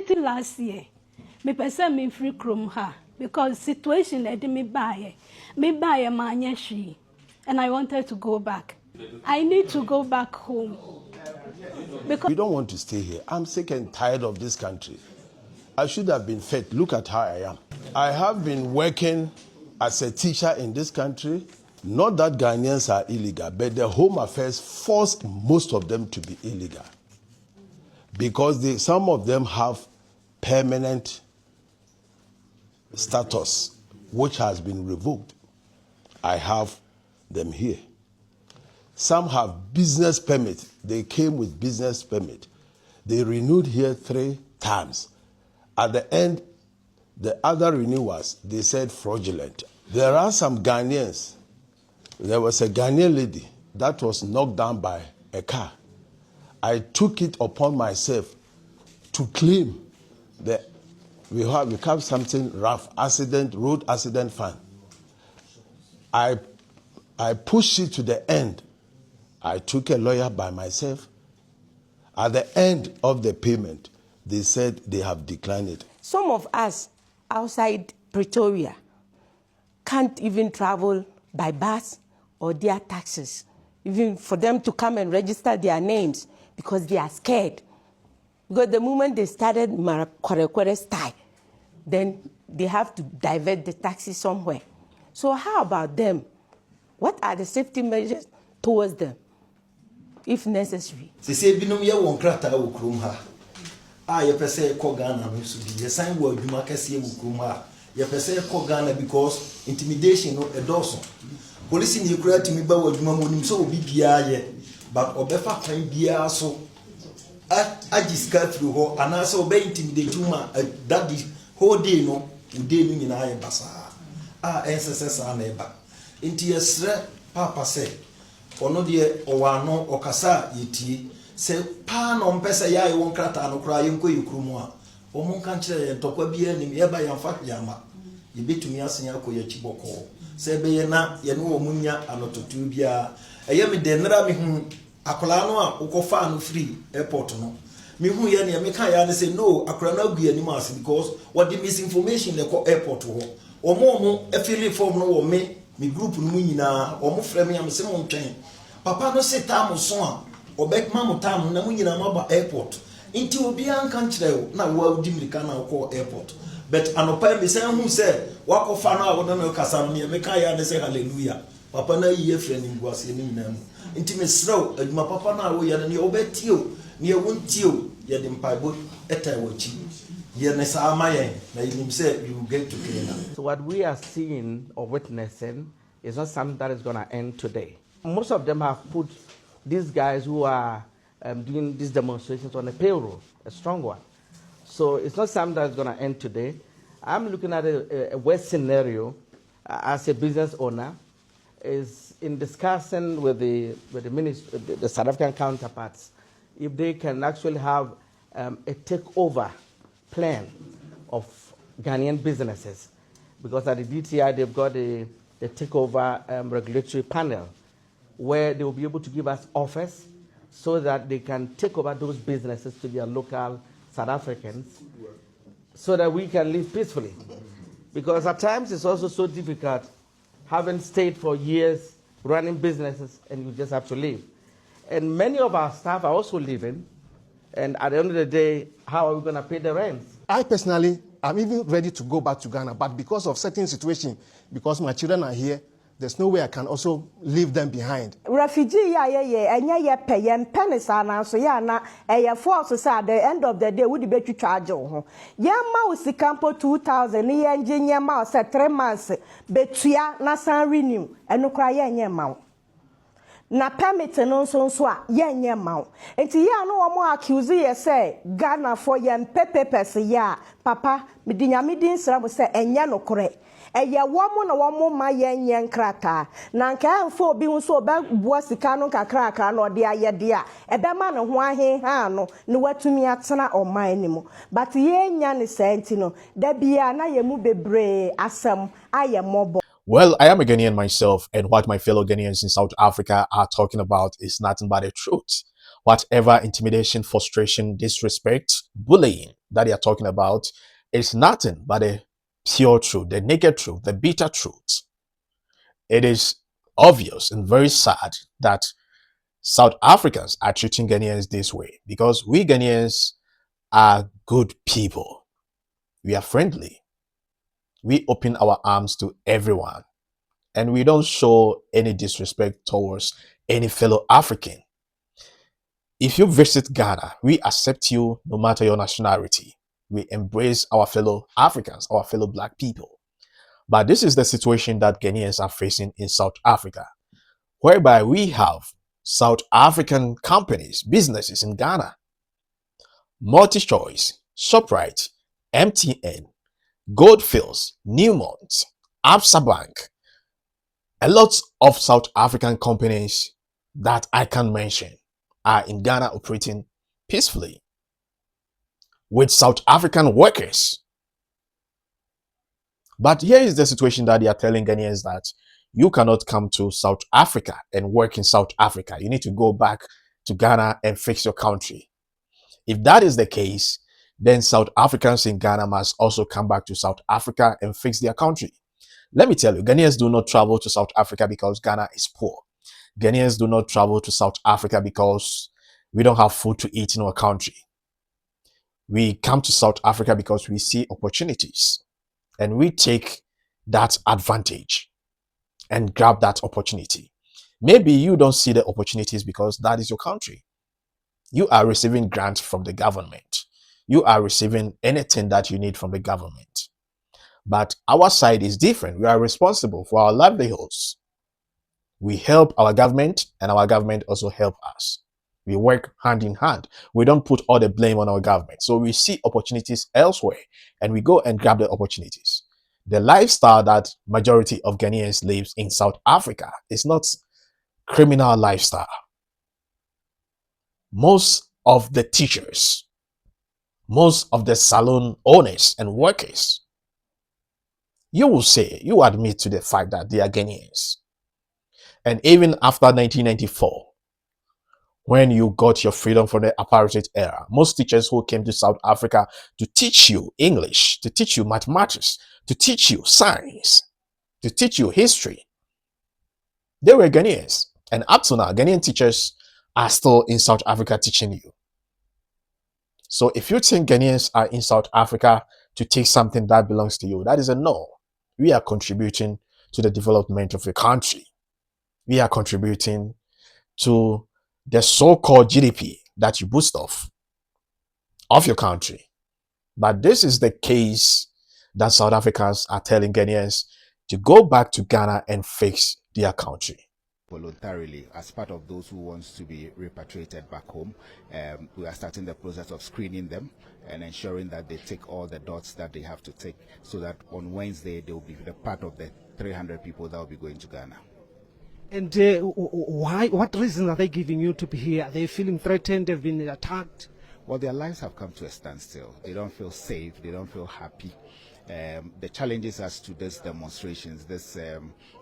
graduated last year. Me person me free chrome ha because situation led me buy manyashi, and I wanted to go back. I need to go back home. Because we don't want to stay here. I'm sick and tired of this country. I should have been fed. Look at how I am. I have been working as a teacher in this country. Not that Ghanaians are illegal, but the Home Affairs forced most of them to be illegal. Because some of them have permanent status, which has been revoked. I have them here. Some have business permit. They came with business permit. They renewed here 3 times. At the end, the other renewals, they said fraudulent. There are some Ghanaians. There was a Ghanaian lady that was knocked down by a car. I took it upon myself to claim that we have something rough, road accident fund. I pushed it to the end. I took a lawyer by myself. At the end of the payment, they said they have declined it. Some of us outside Pretoria can't even travel by bus or their taxis, even for them to come and register their names because they are scared. Because the moment they started Kwarekwere style, then they have to divert the taxi somewhere. So how about them? What are the safety measures towards them, if necessary? Say binom ye won krata wo krom ha. Ye pese ko Ghana no so bi ye san wo adwuma kase wo krom ha. Ye pese ko Ghana because intimidation no edoso. Police ni kura timi ba wo adwuma mo nim so obi bia ye, but obefa kwan bia so ajiska through ho anase obe intimidate ma that the whole day no ude ni nyina ye basa. SSS na eba. Inti yesre papa say ono de owano okasa yiti se pa no mpesa ya ye won krata no kra ye nko yikrumu a omo kan kire ntokwa bia nim ye ba yamfa yama ye betumi asenya akoya chiboko se be ye na ye no omunya anototu bia eye me de nra me hu akola no a ukofa no free airport no me hu ye ne me kan ya ne say no akola no agu anim as because what the misinformation the airport ho omo afili form no wo me group no nyina omo frɛ me am se mo ntwen papa no se tam so a obekma mo tam na mo nyina maba airport nti obi an kan kyerɛ na wo adi mirika na wo airport but anopa me say hu say wakofa no a wo na kasa no me kan ya ne say hallelujah papa na yi efrɛ ni nguase ni nyina mu nti me srɛw adwuma papa na wo ya ne obetio ne ye wontio ye de mpaibo eta wachi. So what we are seeing or witnessing is not something that is going to end today. Most of them have put these guys who are doing these demonstrations on a payroll, a strong one. So it's not something that is going to end today. I'm looking at a worst scenario as a business owner is in discussing with the South African counterparts if they can actually have a takeover plan of Ghanaian businesses, because at the DTI they've got a takeover regulatory panel where they will be able to give us offers so that they can take over those businesses to their local South Africans so that we can live peacefully. Because at times it's also so difficult having stayed for years running businesses and you just have to leave. And many of our staff are also leaving. And at the end of the day, how are we going to pay the rent? I personally, I'm even ready to go back to Ghana, but because of certain situation, because my children are here, there's no way I can also leave them behind. Refugee, na force say at the end of the day, would be to charge you. Mouse campo 2,000, engineer mouse 3 months, betuya na san renew, and no cry mount. Na permit no so a yenye mawo enti ya no wo accuse ye say Ghana for yen papers ya papa medinyame din sra mo say enye no kore eye wo na wo ma yenye nkrata na nka amfo obi hu so ba bua sika no kakra na ode ayede a ebe ma no ho ahe ha no ne watumi atena oman ni mu but yenya ne senti no da bia na yemu bebre asem ayemobo. Well, I am a Ghanaian myself, and what my fellow Ghanaians in South Africa are talking about is nothing but the truth. whatever intimidation, frustration, disrespect, bullying that they are talking about is nothing but the pure truth, the naked truth, the bitter truth. It is obvious and very sad that South Africans are treating Ghanaians this way, because we Ghanaians are good people. We are friendly. We open our arms to everyone, and we don't show any disrespect towards any fellow African. If you visit Ghana, we accept you no matter your nationality. We embrace our fellow Africans, our fellow Black people. But this is the situation that Ghanaians are facing in South Africa, whereby we have South African companies, businesses in Ghana, MultiChoice, ShopRite, MTN, Goldfields, Newmont, Absa Bank, a lot of South African companies that I can mention are in Ghana operating peacefully with South African workers. But here is the situation that they are telling Ghanaians that you cannot come to South Africa and work in South Africa. You need to go back to Ghana and fix your country. If that is the case, then South Africans in Ghana must also come back to South Africa and fix their country. Let me tell you, Ghanaians do not travel to South Africa because Ghana is poor. Ghanaians do not travel to South Africa because we don't have food to eat in our country. We come to South Africa because we see opportunities, and we take that advantage and grab that opportunity. Maybe you don't see the opportunities because that is your country. You are receiving grants from the government. You are receiving anything that you need from the government. But our side is different. We are responsible for our livelihoods. We help our government, and our government also help us. We work hand in hand. We don't put all the blame on our government. So we see opportunities elsewhere, and we go and grab the opportunities. The lifestyle that majority of Ghanaians live in South Africa is not criminal lifestyle. Most of the teachers, most of the salon owners and workers, you will say, you admit to the fact that they are Ghanaians. And even after 1994, when you got your freedom from the apartheid era, most teachers who came to South Africa to teach you English, to teach you mathematics, to teach you science, to teach you history, they were Ghanaians. And up to now, Ghanaian teachers are still in South Africa teaching you. So if you think Ghanaians are in South Africa to take something that belongs to you, that is a no. We are contributing to the development of the country. We are contributing to the so-called GDP that you boost off of your country. But this is the case that South Africans are telling Ghanaians to go back to Ghana and fix their country. Voluntarily, as part of those who wants to be repatriated back home, we are starting the process of screening them and ensuring that they take all the dots that they have to take, so that on Wednesday they will be the part of the 300 people that will be going to Ghana. And why? What reasons are they giving you to be here? Are they feeling threatened? They've been attacked? Well, their lives have come to a standstill. They don't feel safe. They don't feel happy. The challenges as to these demonstrations, this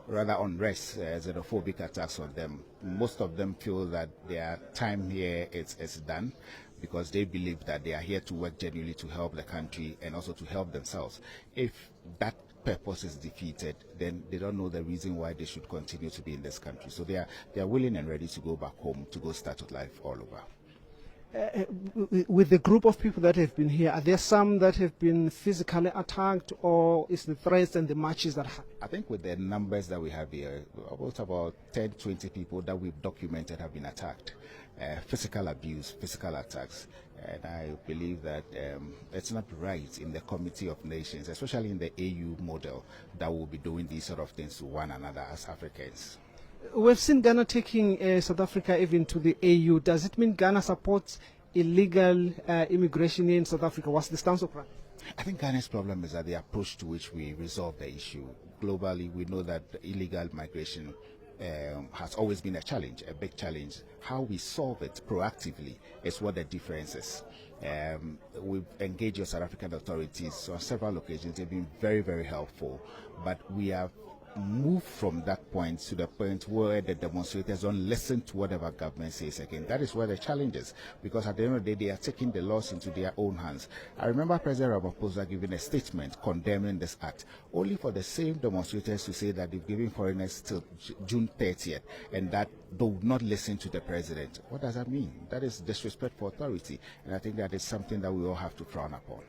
rather unrest, xenophobic attacks on them, most of them feel that their time here is done, because they believe that they are here to work genuinely to help the country and also to help themselves. If that purpose is defeated, then they don't know the reason why they should continue to be in this country. So they are willing and ready to go back home, to go start life all over. With the group of people that have been here, are there some that have been physically attacked, or is the threats and the marches that happen? I think with the numbers that we have here, about 10, 20 people that we've documented have been attacked. Physical abuse, physical attacks. And I believe that it's not right in the Committee of Nations, especially in the AU model, that we'll be doing these sort of things to one another as Africans. We've seen Ghana taking South Africa even to the AU. Does it mean Ghana supports illegal immigration in South Africa? What's the stance of that? I think Ghana's problem is that the approach to which we resolve the issue. Globally, we know that illegal migration has always been a challenge, a big challenge. How we solve it proactively is what the difference is. We've engaged your South African authorities on several occasions. They've been very, very helpful. But we have move from that point to the point where the demonstrators don't listen to whatever government says again. That is where the challenge is, because at the end of the day, they are taking the laws into their own hands. I remember President Ramaphosa giving a statement condemning this act, only for the same demonstrators to say that they've given foreigners till June 30th and that they will not listen to the president. What does that mean? That is disrespect for authority, and I think that is something that we all have to frown upon.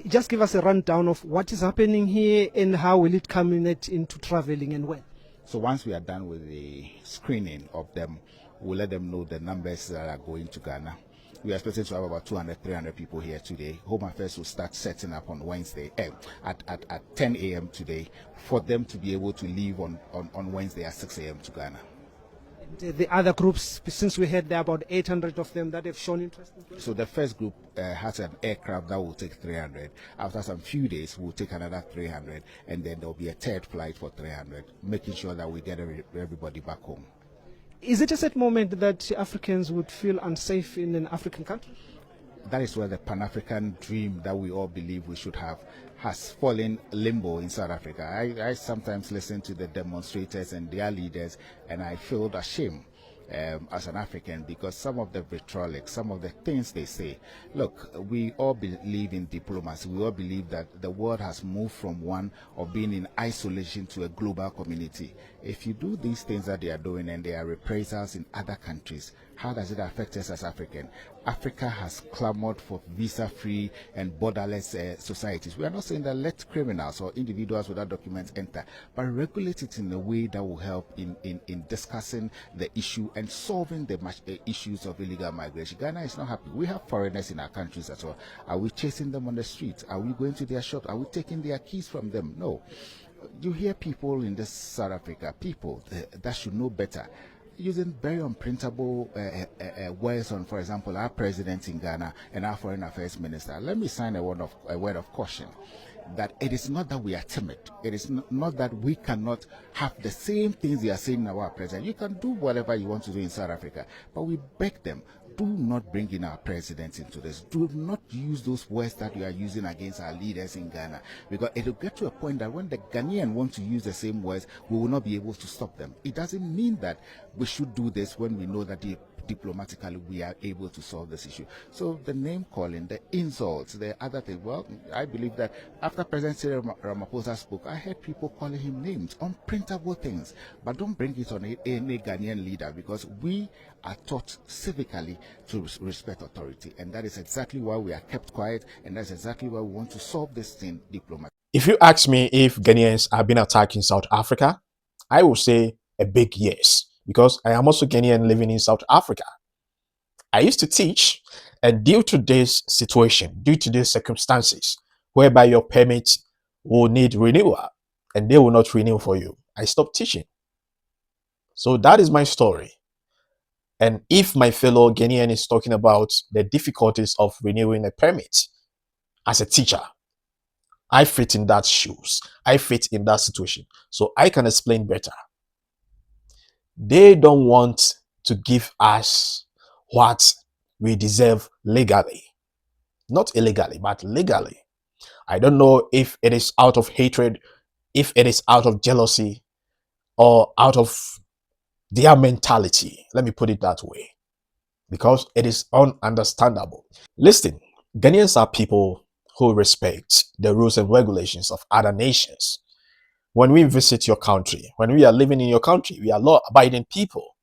Just give us a rundown of what is happening here and how will it culminate into traveling and when. So once we are done with the screening of them, we'll let them know the numbers that are going to Ghana. We are expecting to have about 200, 300 people here today. Home Affairs will start setting up on Wednesday at 10 a.m. today for them to be able to leave on Wednesday at 6 a.m. to Ghana. The other groups, since we had there about 800 of them that have shown interest. So the first group has an aircraft that will take 300. After some few days, we'll take another 300, and then there'll be a third flight for 300, making sure that we get everybody back home. Is it a set moment that Africans would feel unsafe in an African country? That is where the Pan-African dream that we all believe we should have has fallen limbo in South Africa. I sometimes listen to the demonstrators and their leaders, and I feel ashamed as an African, because some of the rhetoric, some of the things they say. Look, we all believe in diplomacy. We all believe that the world has moved from one of being in isolation to a global community. If you do these things that they are doing and there are reprisals in other countries, how does it affect us as African? Africa has clamored for visa-free and borderless societies. We are not saying that let criminals or individuals without documents enter, but regulate it in a way that will help in discussing the issue and solving the issues of illegal migration. Ghana is not happy. We have foreigners in our countries as well. Are we chasing them on the street? Are we going to their shops? Are we taking their keys from them? No. You hear people in this South Africa, people that should know better, using very unprintable words on, for example, our president in Ghana and our foreign affairs minister. Let me sign a word of caution that it is not that we are timid. It is not that we cannot have the same things they are saying in our president. You can do whatever you want to do in South Africa, but we beg them, do not bring in our president into this. Do not use those words that you are using against our leaders in Ghana, because it will get to a point that when the Ghanaian want to use the same words, we will not be able to stop them. It doesn't mean that we should do this when we know that diplomatically we are able to solve this issue. So the name calling, the insults, the other thing, well, I believe that after President Cyril Ramaphosa spoke, I heard people calling him names, unprintable things, but don't bring it on any Ghanaian leader, because we are taught civically to respect authority, and that is exactly why we are kept quiet, and that's exactly why we want to solve this thing diplomatically. If you ask me if Ghanaians have been attacking South Africa, I will say a big yes, because I am also Ghanaian living in South Africa. I used to teach, and due to this situation, due to these circumstances, whereby your permit will need renewal and they will not renew for you, I stopped teaching. So that is my story. And if my fellow Ghanaian is talking about the difficulties of renewing a permit as a teacher, I fit in that shoes. I fit in that situation. So I can explain better. They don't want to give us what we deserve legally. Not illegally, but legally. I don't know if it is out of hatred, if it is out of jealousy, or out of their mentality. Let me put it that way, because it is ununderstandable. Listen, Ghanaians are people who respect the rules and regulations of other nations. When we visit your country, when we are living in your country, we are law-abiding people.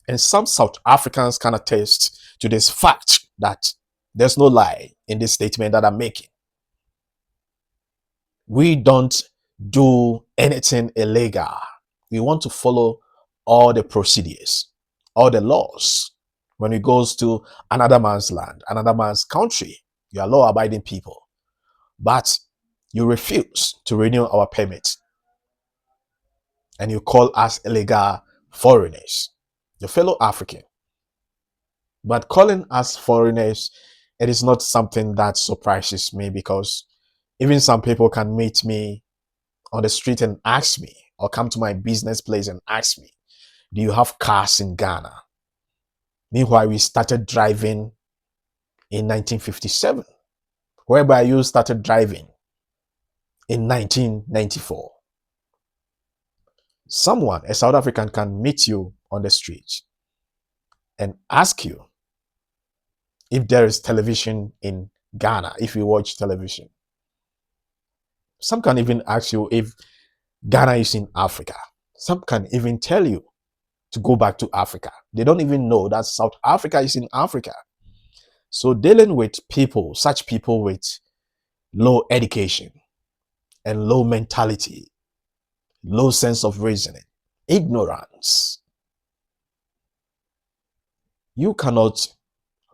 And some South Africans can attest to this fact that there's no lie in this statement that I'm making. We don't do anything illegal. We want to follow all the procedures, all the laws. When it goes to another man's land, another man's country, you are law-abiding people. But you refuse to renew our permit. And you call us illegal foreigners, your fellow African. But calling us foreigners, it is not something that surprises me, because even some people can meet me on the street and ask me, or come to my business place and ask me, do you have cars in Ghana? Meanwhile, we started driving in 1957, whereby you started driving in 1994. Someone, a South African, can meet you on the street and ask you if there is television in Ghana, if you watch television. Some can even ask you if Ghana is in Africa. Some can even tell you to go back to Africa. They don't even know that South Africa is in Africa. So dealing with people, such people with low education and low mentality, low sense of reasoning, ignorance, you cannot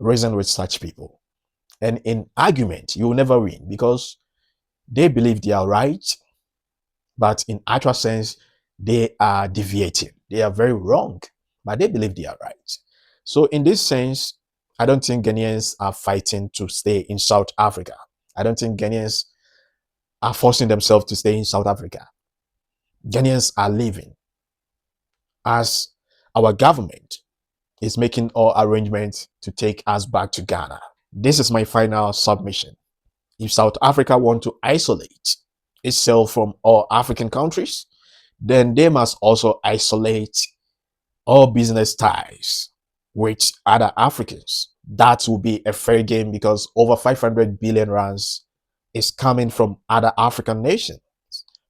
reason with such people. And in argument, you will never win because they believe they are right, but in actual sense, they are deviating. They are very wrong, but they believe they are right. So in this sense, I don't think Ghanaians are fighting to stay in South Africa. I don't think Ghanaians are forcing themselves to stay in South Africa. Ghanaians are leaving as our government is making all arrangements to take us back to Ghana. This is my final submission. If South Africa want to isolate itself from all African countries, then they must also isolate all business ties with other Africans. That will be a fair game because over 500 billion rands is coming from other African nations,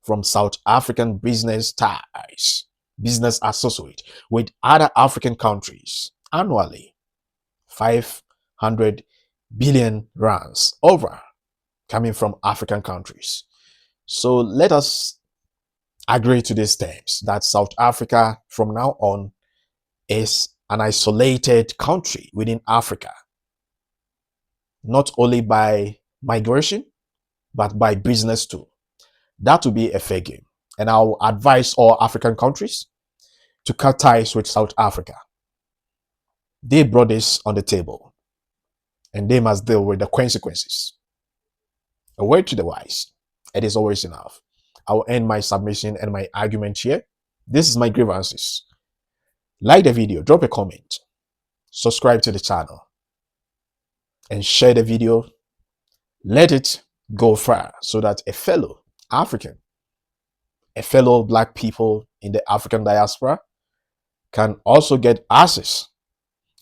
from South African business ties, business associate with other African countries annually. 500 billion rands over coming from African countries. So let us agree to these terms that South Africa from now on is an isolated country within Africa, not only by migration, but by business too. That will be a fair game. And I'll advise all African countries to cut ties with South Africa. They brought this on the table and they must deal with the consequences. A word to the wise, it is always enough. I will end my submission and my argument here. This is my grievances. Like the video, drop a comment, subscribe to the channel, and share the video. Let it go far so that a fellow African, a fellow Black people in the African diaspora can also get access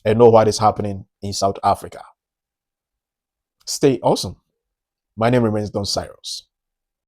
and know what is happening in South Africa. Stay awesome. My name remains Don Cyrus.